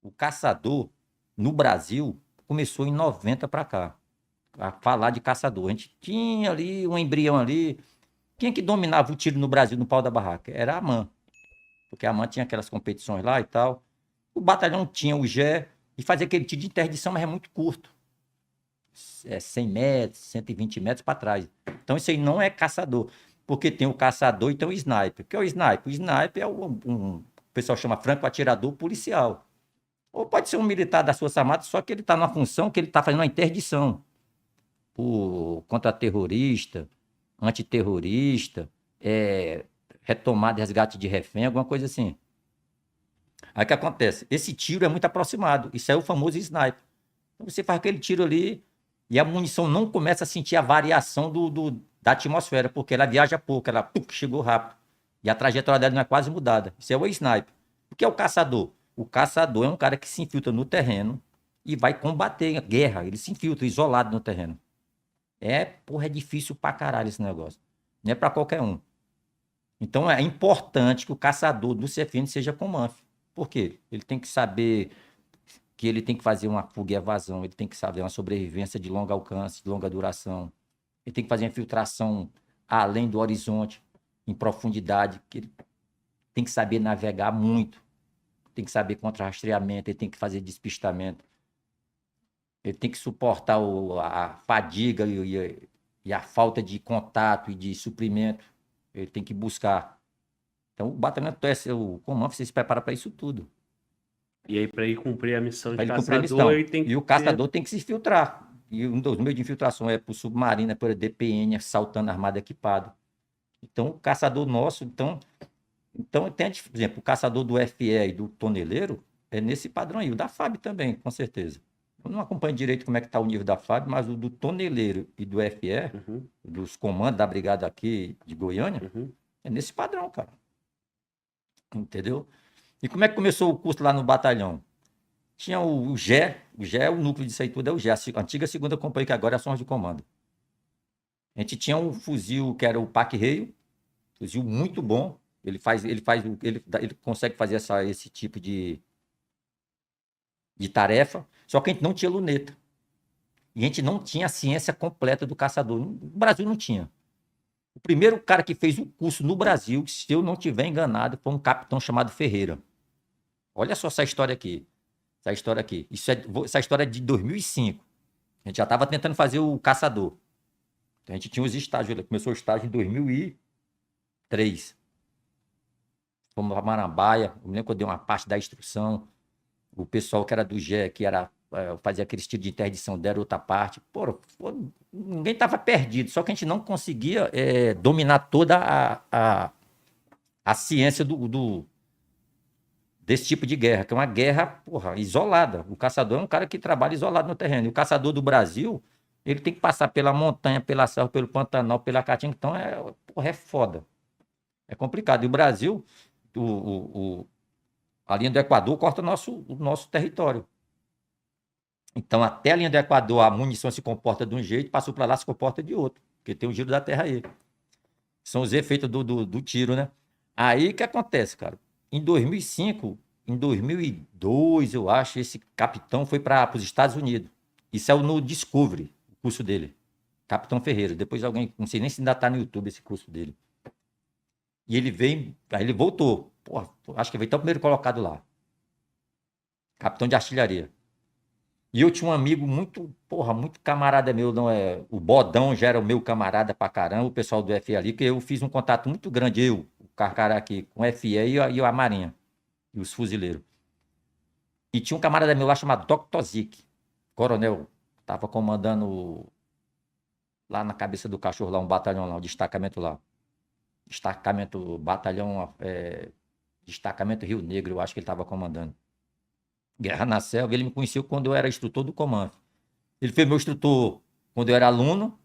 O caçador, no Brasil, começou em 90 para cá. A falar de caçador. A gente tinha ali um embrião ali. Quem é que dominava o tiro no Brasil, no pau da barraca? Era a AMAN. Porque a AMAN tinha aquelas competições lá e tal. O batalhão tinha o GE e fazia aquele tiro de interdição, mas é muito curto. 100 metros, 120 metros para trás. Então isso aí não é caçador. Porque tem o caçador e tem o sniper. O que é o sniper? O sniper é o pessoal chama franco atirador policial. Ou pode ser um militar das Forças Armadas, só que ele está numa função que ele está fazendo uma interdição contra terrorista, antiterrorista, retomada e resgate de refém, alguma coisa assim. Aí o que acontece? Esse tiro é muito aproximado. Isso é o famoso sniper. Então você faz aquele tiro ali e a munição não começa a sentir a variação da atmosfera, porque ela viaja pouco, ela chegou rápido. E a trajetória dela não é quase mudada. Isso é o sniper. O que é o caçador? O caçador é um cara que se infiltra no terreno e vai combater a guerra. Ele se infiltra isolado no terreno. Porra, é difícil pra caralho esse negócio. Não é pra qualquer um. Então é importante que o caçador do CFN seja com MANF. Por quê? Ele tem que saber que ele tem que fazer uma fuga e evasão, ele tem que saber uma sobrevivência de longo alcance, de longa duração. Ele tem que fazer uma infiltração além do horizonte, em profundidade, que ele tem que saber navegar muito, tem que saber contra-rastreamento, ele tem que fazer despistamento. Ele tem que suportar a fadiga e a falta de contato e de suprimento. Ele tem que buscar. Então, o batalhão, o comando, você se prepara para isso tudo. E aí, para ele cumprir a missão Para de ele cumprir a caçador, missão. ele tem que E o caçador tem que se filtrar. E um dos meios de infiltração é por submarino, é por DPN, saltando armado equipado. Então, o caçador nosso, então tem, por exemplo, o caçador do FE e do toneleiro é nesse padrão aí. O da FAB também, com certeza. Eu não acompanho direito como é que está o nível da FAB, mas o do toneleiro e do FE, dos comandos da brigada aqui de Goiânia, é nesse padrão, cara. Entendeu? E como é que começou o curso lá no batalhão? Tinha o GE, o núcleo disso aí tudo é o GE, a antiga segunda companhia, que agora é ações de comando. A gente tinha um fuzil que era o Pac-Reio, fuzil muito bom. Ele consegue fazer esse tipo de tarefa, só que a gente não tinha luneta. E a gente não tinha a ciência completa do caçador. No Brasil não tinha. O primeiro cara que fez o curso no Brasil, se eu não estiver enganado, foi um capitão chamado Ferreira. Olha só essa história aqui. Essa história é de 2005. A gente já estava tentando fazer o caçador. Então, a gente tinha os estágios. Ele começou o estágio em 2003. Fomos para Marambaia. Eu me lembro que eu dei uma parte da instrução. O pessoal que era do GE, que fazia aquele estilo de interdição, deram outra parte. Ninguém estava perdido. Só que a gente não conseguia dominar toda a ciência desse tipo de guerra, que é uma guerra, isolada. O caçador é um cara que trabalha isolado no terreno. E o caçador do Brasil, ele tem que passar pela montanha, pela selva, pelo Pantanal, pela Caatinga. Então, é foda. É complicado. E o Brasil, a linha do Equador corta o nosso território. Então, até a linha do Equador, a munição se comporta de um jeito, passou para lá, se comporta de outro. Porque tem o giro da terra aí. São os efeitos do tiro, né? Aí, o que acontece, cara? Em 2005, em 2002, eu acho, esse capitão foi para os Estados Unidos. Isso é no Discovery, o curso dele. Capitão Ferreira. Depois alguém, não sei nem se ainda está no YouTube esse curso dele. E ele veio, aí ele voltou. Acho que veio até o primeiro colocado lá. Capitão de artilharia. E eu tinha um amigo muito camarada meu, não é? O Bodão já era o meu camarada pra caramba, o pessoal do FE ali, que eu fiz um contato muito grande, o Carcará aqui, com o FE e a Marinha, e os fuzileiros. E tinha um camarada meu lá chamado Dr. Zic, coronel, tava comandando lá na cabeça do cachorro, lá um batalhão lá, um destacamento lá. Destacamento Rio Negro, eu acho que ele tava comandando. Guerra na Selva, ele me conheceu quando eu era instrutor do comando. Ele foi meu instrutor quando eu era aluno,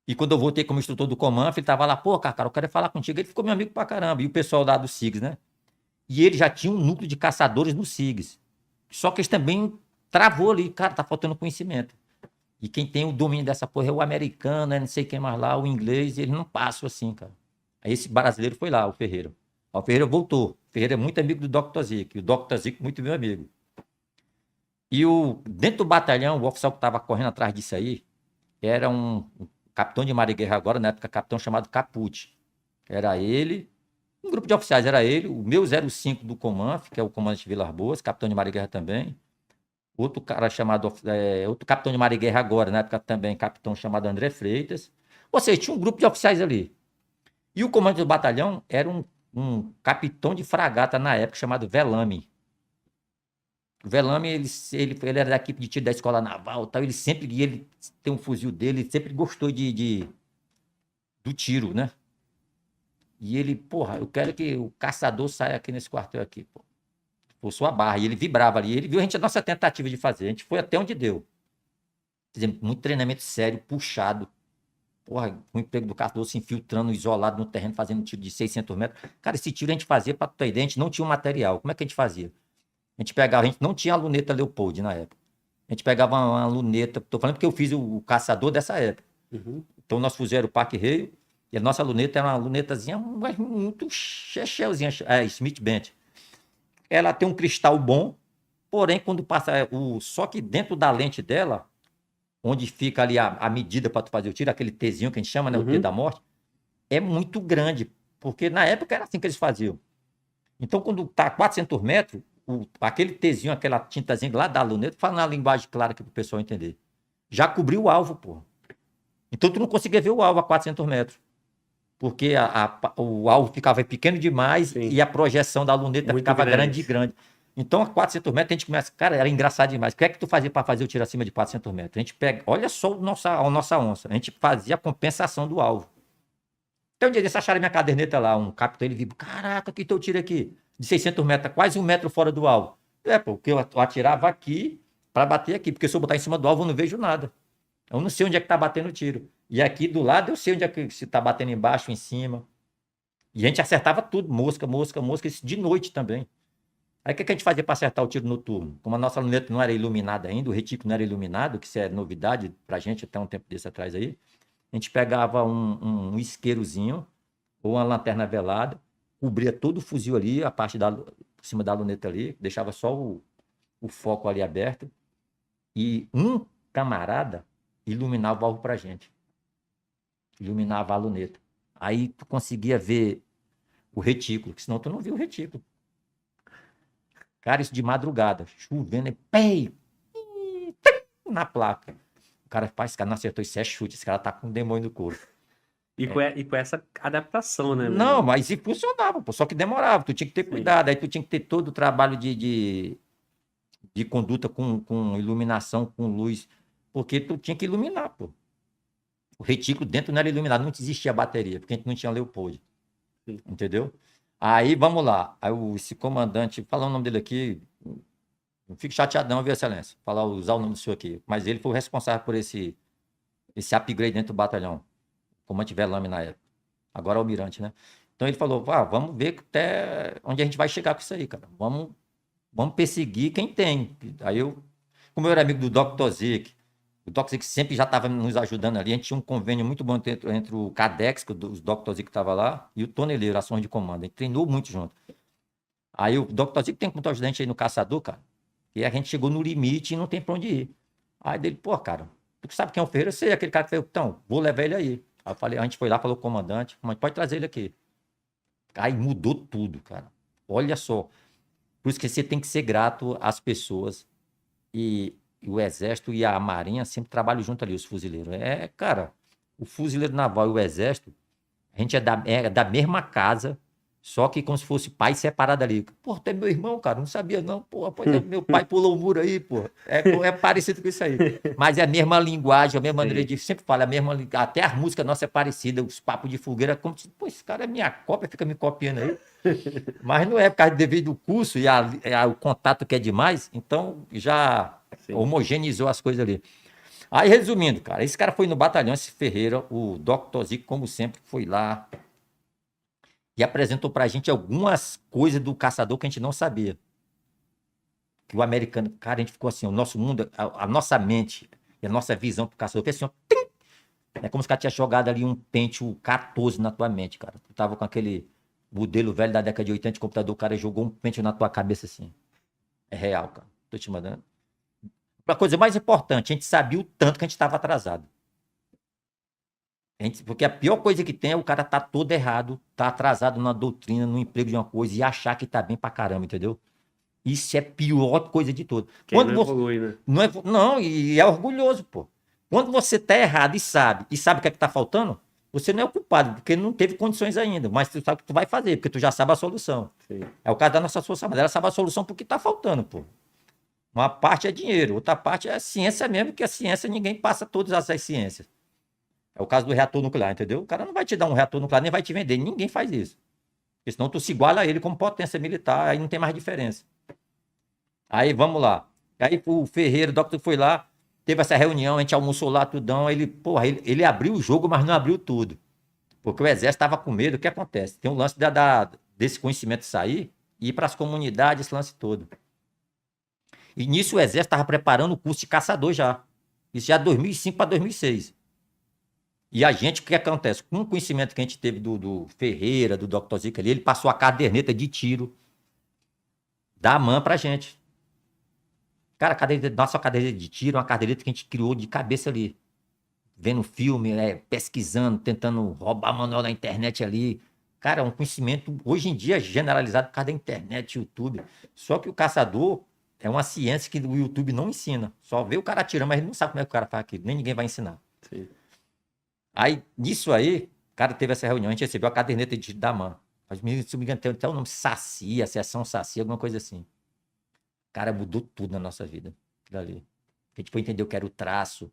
e quando eu voltei como instrutor do comando, ele tava lá, cara, eu quero falar contigo. Ele ficou meu amigo pra caramba, e o pessoal lá do SIGS, né? E ele já tinha um núcleo de caçadores no SIGS. Só que eles também travou ali, cara, tá faltando conhecimento. E quem tem o domínio dessa porra é o americano, não sei quem mais lá, o inglês, e ele não passa assim, cara. Aí esse brasileiro foi lá, o Ferreira. O Ferreira voltou. O Ferreira é muito amigo do Dr. Zic, e o Dr. Zic muito meu amigo. Dentro do batalhão, o oficial que estava correndo atrás disso aí era um capitão de Marinha agora, na época, capitão chamado Capucci. Era ele, um grupo de oficiais, era ele, o meu 05 do Comanf, que é o comandante Vilas Boas, capitão de Marinha também. Outro cara chamado, outro capitão de Marinha agora, na época também, capitão chamado André Freitas. Ou seja, tinha um grupo de oficiais ali. E o comandante do batalhão era um capitão de fragata na época, chamado Velame. O Velame, ele era da equipe de tiro da escola naval, tal. Ele tem um fuzil dele, ele sempre gostou do tiro, né? E ele, porra, eu quero que o caçador saia aqui nesse quartel aqui, pô. Forçou a barra, e ele vibrava ali. Ele viu a nossa tentativa de fazer. A gente foi até onde deu. Fizemos muito treinamento sério, puxado. Porra, o emprego do caçador se infiltrando, isolado no terreno, fazendo tiro de 600 metros. Cara, esse tiro a gente fazia, pra tu ter ideia, a gente não tinha o material. Como é que a gente fazia? A gente não tinha a luneta Leopold na época. A gente pegava uma luneta, tô falando porque eu fiz o caçador dessa época. Uhum. Então nós fizemos o Parque Rei, e a nossa luneta era uma lunetazinha muito chechelzinha, Smith Bent. Ela tem um cristal bom, porém quando passa só que dentro da lente dela, onde fica ali a medida para tu fazer o tiro, aquele Tzinho que a gente chama, né, o T da morte, é muito grande, porque na época era assim que eles faziam. Então quando tá a 400 metros, aquele Tzinho, aquela tintazinha lá da luneta, fala na linguagem clara aqui para o pessoal entender, já cobriu o alvo, pô. Então tu não conseguia ver o alvo a 400 metros. Porque o alvo ficava pequeno demais. Sim. E a projeção da luneta muito ficava grande. Então, a 400 metros, a gente começa... Cara, era engraçado demais. O que é que tu fazia para fazer o tiro acima de 400 metros? A gente pega... Olha só a nossa onça. A gente fazia a compensação do alvo. Então, um dia desse, acharam minha caderneta lá, um capitão, ele viu, caraca, que teu tiro aqui? De 600 metros, quase 1 metro fora do alvo. Porque eu atirava aqui para bater aqui. Porque se eu botar em cima do alvo, eu não vejo nada. Eu não sei onde é que tá batendo o tiro. E aqui do lado eu sei onde é que se tá batendo embaixo, em cima. E a gente acertava tudo, mosca, isso de noite também. Aí o que a gente fazia para acertar o tiro noturno? Como a nossa luneta não era iluminada ainda, o retículo não era iluminado, que isso é novidade pra gente até um tempo desse atrás aí, a gente pegava um isqueirozinho ou uma lanterna velada, cobria todo o fuzil ali, a parte por cima da luneta ali, deixava só o foco ali aberto, e um camarada iluminava o alvo pra gente. Iluminava a luneta. Aí tu conseguia ver o retículo, que senão tu não via o retículo. Cara, isso de madrugada, chovendo, na placa. O cara, pai, esse cara não acertou, isso é chute, esse cara tá com um demônio no corpo. E com essa adaptação, né? Não, mas e funcionava, pô, só que demorava, tu tinha que ter cuidado, aí tu tinha que ter todo o trabalho de conduta com iluminação, com luz, porque tu tinha que iluminar, pô. O retículo dentro não era iluminado, não existia bateria, porque a gente não tinha Leopold. Sim. Entendeu? Aí, vamos lá. Aí, esse comandante, falar o nome dele aqui, não fico chateado não, viu, excelência? Usar o nome do senhor aqui. Mas ele foi o responsável por esse upgrade dentro do batalhão. Comandante Velame na época. Agora é almirante, né? Então ele falou, vamos ver até onde a gente vai chegar com isso aí, cara. Vamos perseguir quem tem. Aí como eu era amigo do Dr. Zic, o Dr. Zic sempre já estava nos ajudando ali. A gente tinha um convênio muito bom entre o Cadex, que os Dr. Zic estava lá, e o Toneleiro, ações de comando. A gente treinou muito junto. Aí o Dr. Zic tem como ajudante aí no caçador, cara. E a gente chegou no limite e não tem para onde ir. Aí dele, pô, cara, tu sabe quem é o Ferreira? Eu sei, aquele cara que falou, então, vou levar ele aí. Aí eu falei, a gente foi lá, falou, comandante, pode trazer ele aqui. Aí mudou tudo, cara. Olha só. Por isso que você tem que ser grato às pessoas. E o Exército e a Marinha sempre trabalham junto ali, os fuzileiros. Cara, o fuzileiro naval e o Exército, a gente é da mesma casa, só que como se fosse pai separado ali. Pô, tu é meu irmão, cara, não sabia não. Pô, meu pai pulou o muro aí, pô. É parecido com isso aí. Mas é a mesma linguagem, a mesma maneira de... Sempre fala, até a música nossa é parecida, os papos de fogueira, como se... Pô, esse cara é minha cópia, fica me copiando aí. Mas não é por causa devido do curso e o contato que é demais, então já homogeneizou as coisas ali. Aí, resumindo, cara, esse cara foi no batalhão, esse Ferreira, o Dr. Zico, como sempre, foi lá e apresentou pra gente algumas coisas do caçador que a gente não sabia. Que o americano, cara, a gente ficou assim, o nosso mundo, a nossa mente e a nossa visão pro caçador, fez assim, ó, tim! É como se o cara tinha jogado ali um Pentium 14 na tua mente, cara. Tu tava com aquele modelo velho da década de 80 de computador, o cara jogou um Pentium na tua cabeça assim. É real, cara. Tô te mandando. A coisa mais importante, a gente sabia o tanto que a gente estava atrasado. Porque a pior coisa que tem é o cara tá todo errado, tá atrasado na doutrina, no emprego de uma coisa e achar que tá bem pra caramba, entendeu? Isso é a pior coisa de tudo. Quem Quando não você, evolui, né? não, e é orgulhoso, pô. Quando você tá errado e sabe o que é que tá faltando, você não é o culpado, porque não teve condições ainda, mas tu sabe o que tu vai fazer, porque tu já sabe a solução. Sim. É o caso da nossa força armada, ela sabe a solução porque tá faltando, pô. Uma parte é dinheiro, outra parte é ciência mesmo, que a ciência ninguém passa todas as ciências. É o caso do reator nuclear, entendeu? O cara não vai te dar um reator nuclear, nem vai te vender, ninguém faz isso. Porque senão tu se iguala a ele como potência militar, aí não tem mais diferença. Aí vamos lá. Aí o Ferreira, o doutor foi lá, teve essa reunião, a gente almoçou lá, tudão. Ele, porra, ele abriu o jogo, mas não abriu tudo. Porque o exército estava com medo. O que acontece? Tem um lance desse conhecimento sair e ir para as comunidades, esse lance todo. E nisso o exército estava preparando o curso de caçador já. Isso já de 2005 para 2006. E a gente, o que acontece? Com o conhecimento que a gente teve do Ferreira, do Dr. Zica ali, ele passou a caderneta de tiro da AMAN pra gente. Cara, nossa caderneta de tiro é uma caderneta que a gente criou de cabeça ali. Vendo filme, pesquisando, tentando roubar manual na internet ali. Cara, é um conhecimento, hoje em dia, generalizado por causa da internet, YouTube. Só que o caçador é uma ciência que o YouTube não ensina. Só vê o cara atirando, mas ele não sabe como é que o cara faz aquilo. Nem ninguém vai ensinar. Sim. Aí, nisso aí, o cara teve essa reunião, a gente recebeu a caderneta de da AMAN. Mas, se não me engano, tem até o nome Saci, a Seção Saci, alguma coisa assim. Cara, mudou tudo na nossa vida. Aquilo ali. A gente foi entender o que era o traço. O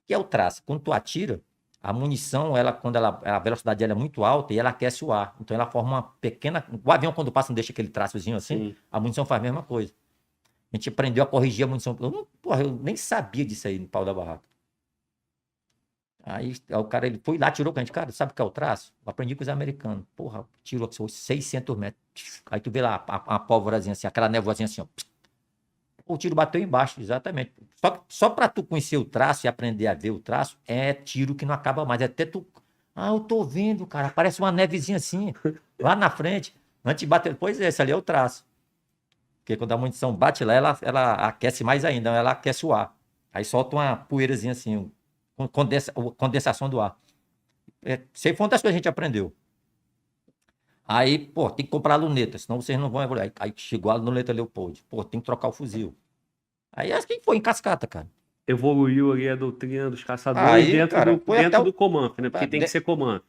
que é o traço? Quando tu atira, a munição, a velocidade dela é muito alta e ela aquece o ar. Então ela forma uma pequena... O avião, quando passa, não deixa aquele traçozinho assim, Sim. a munição faz a mesma coisa. A gente aprendeu a corrigir a munição. Eu nem sabia disso aí no pau da barraca. Aí o cara, ele foi lá, tirou com a gente. Cara, sabe o que é o traço? Eu aprendi com os americanos. Porra, tirou 600 metros. Aí tu vê lá a pólvorazinha assim, aquela nevoazinha assim, ó. O tiro bateu embaixo, exatamente. Só para tu conhecer o traço e aprender a ver o traço, é tiro que não acaba mais. É até tu... Ah, eu tô vendo, cara. Parece uma nevezinha assim, lá na frente. Antes de bater... Pois é, esse ali é o traço. Porque quando a munição bate lá, ela aquece mais ainda. Ela aquece o ar. Aí solta uma poeirazinha assim, condensação do ar. Isso aí foi uma das coisas que a gente aprendeu. Aí, pô, tem que comprar a luneta, senão vocês não vão evoluir. Aí chegou a luneta Leopold. Pô, tem que trocar o fuzil. Aí acho que foi em cascata, cara. Evoluiu ali a doutrina dos caçadores Aí, dentro cara, foi até dentro o... do Comanf, né? Porque tem que ser Comanf.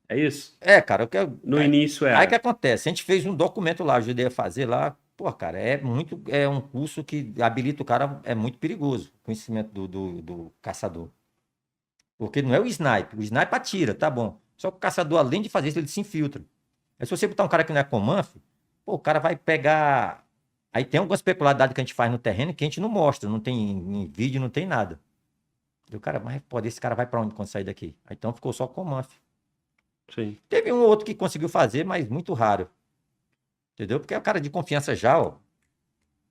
É isso? Cara, No início aí que era. acontece? A gente fez um documento lá, ajudei a fazer lá. Pô, cara, é um curso que habilita o cara, é muito perigoso, o conhecimento do caçador. Porque não é o sniper. O sniper atira, tá bom. Só que o caçador, além de fazer isso, ele se infiltra. Aí se você botar um cara que não é Comanf, pô, o cara vai pegar... Aí tem algumas peculiaridades que a gente faz no terreno que a gente não mostra, não tem em vídeo, não tem nada. E o cara, mas pô, esse cara vai pra onde quando sair daqui? Aí então ficou só Comanf. Sim. Teve um ou outro que conseguiu fazer, mas muito raro. Entendeu? Porque é o cara de confiança já, ó.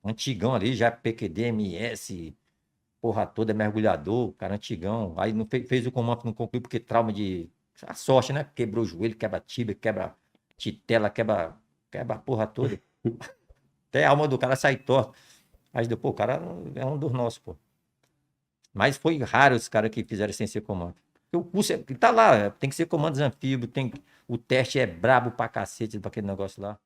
Antigão ali, já PQD, MS, porra toda, é mergulhador, cara antigão. Aí não fez o Comanf, não concluiu porque trauma de... A sorte, né? Quebrou o joelho, quebra a tíbia, quebra titela, quebra a porra toda. Até a alma do cara sai torta. Mas depois o cara é um dos nossos, pô. Mas foi raro os caras que fizeram sem ser comando. Porque o curso tá lá, tem que ser comandos anfíbios, o teste é brabo pra cacete pra aquele negócio lá.